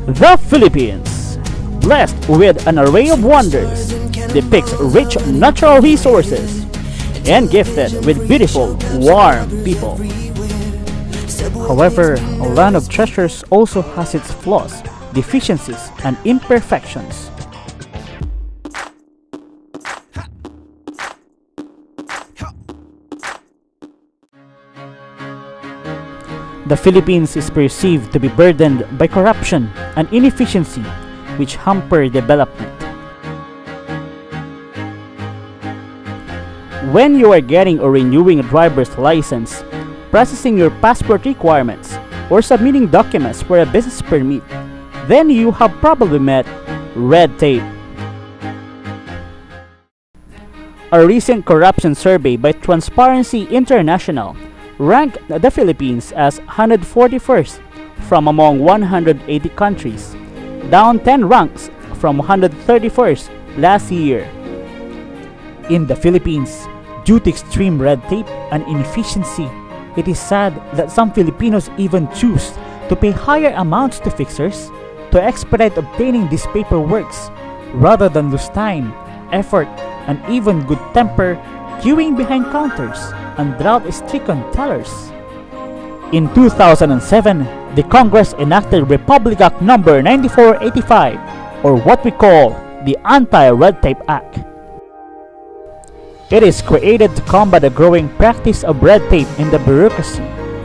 The Philippines, blessed with an array of wonders, depicts rich natural resources and gifted with beautiful, warm people. However, a land of treasures also has its flaws, deficiencies, and imperfections. The Philippines is perceived to be burdened by corruption and inefficiency, which hamper development. When you are getting or renewing a driver's license, processing your passport requirements, or submitting documents for a business permit, then you have probably met red tape. A recent corruption survey by Transparency International ranked the Philippines as 141st from among 180 countries, down 10 ranks from 131st last year. In the Philippines, due to extreme red tape and inefficiency, it is sad that some Filipinos even choose to pay higher amounts to fixers to expedite obtaining these paperworks rather than lose time, effort, and even good temper queuing behind counters and drought-stricken tellers. In 2007, the Congress enacted Republic Act No. 9485, or what we call the Anti-Red Tape Act. It is created to combat the growing practice of red tape in the bureaucracy,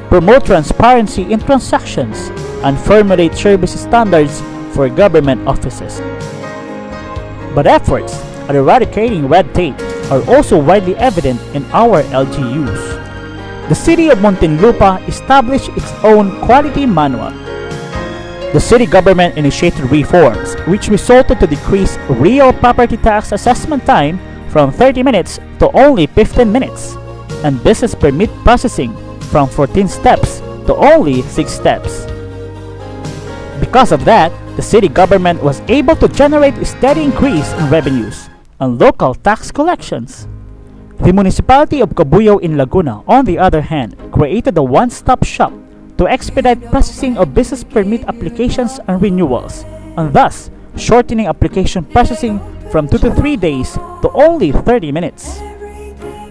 promote transparency in transactions, and formulate service standards for government offices. But efforts at eradicating red tape are also widely evident in our LGUs. The city of Muntinlupa established its own quality manual. The city government initiated reforms which resulted to decrease real property tax assessment time from 30 minutes to only 15 minutes, and business permit processing from 14 steps to only 6 steps. Because of that, the city government was able to generate a steady increase in revenues and local tax collections. The municipality of Cabuyao in Laguna, on the other hand, created a one-stop shop to expedite processing of business permit applications and renewals, and thus shortening application processing from 2 to 3 days to only 30 minutes.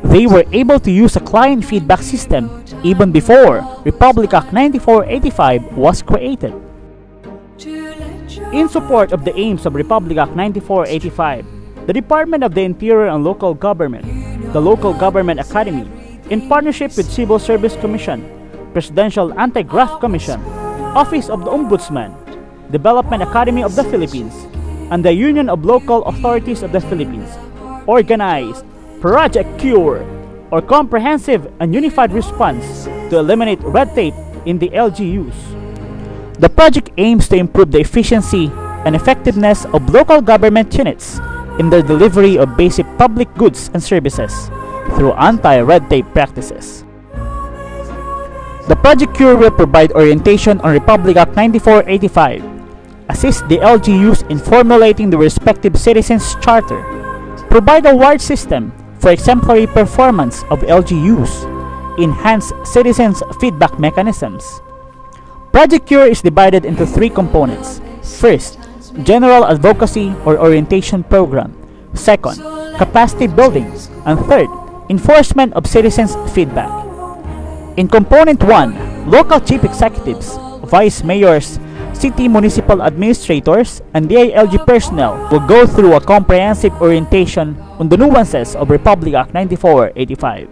They were able to use a client feedback system even before Republic Act 9485 was created. In support of the aims of Republic Act 9485, the Department of the Interior and Local Government, the Local Government Academy, in partnership with Civil Service Commission, Presidential Anti-Graft Commission, Office of the Ombudsman, Development Academy of the Philippines, and the Union of Local Authorities of the Philippines, organized Project Cure, or Comprehensive and Unified Response to eliminate red tape in the LGUs. The project aims to improve the efficiency and effectiveness of local government units in the delivery of basic public goods and services through anti-red tape practices. The Project Cure will provide orientation on Republic Act 9485, assist the LGUs in formulating the respective citizens' charter, provide a award system for exemplary performance of LGUs, enhance citizens' feedback mechanisms. Project Cure is divided into 3 components. First, General Advocacy or Orientation Program. Second, Capacity Building. And third, Enforcement of Citizens' Feedback. In Component 1, local chief executives, vice mayors, city municipal administrators, and DILG personnel will go through a comprehensive orientation on the nuances of Republic Act 9485.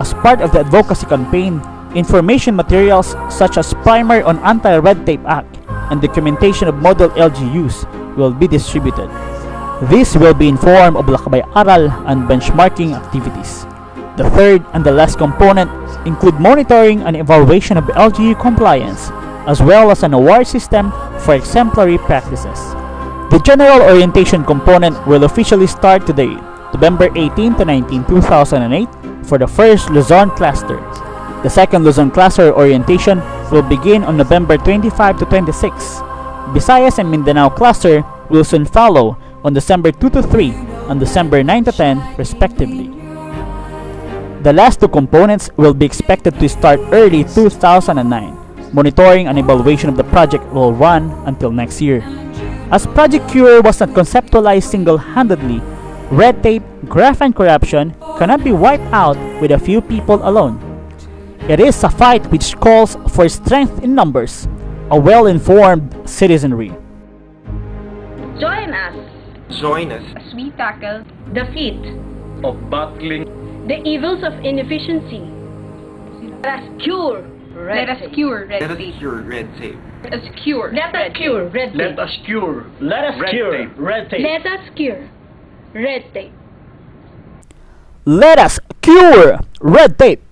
As part of the advocacy campaign, information materials such as primer on Anti-Red Tape Act and documentation of model LGUs will be distributed. This will be in form of lakbay-aral and benchmarking activities. The third and the last component include monitoring and evaluation of LGU compliance, as well as an award system for exemplary practices. The general orientation component will officially start today, November 18 to 19, 2008, for the first Luzon cluster. The second Luzon cluster orientation will begin on November 25 to 26. Visayas and Mindanao cluster will soon follow on December 2 to 3 and December 9 to 10 respectively. The last 2 components will be expected to start early 2009, Monitoring and evaluation of the project will run until next year. As Project Cure was not conceptualized single-handedly, red tape, graft, and corruption cannot be wiped out with a few people alone. It is a fight which calls for strength in numbers, a well-informed citizenry. Join us Join us as we tackle the feat of battling. the evils of inefficiency. Let us cure red tape. Let us cure red tape. Let us cure red tape. Let us cure. Let us Red cure tape. red tape. Let us cure red tape. Let us cure red tape.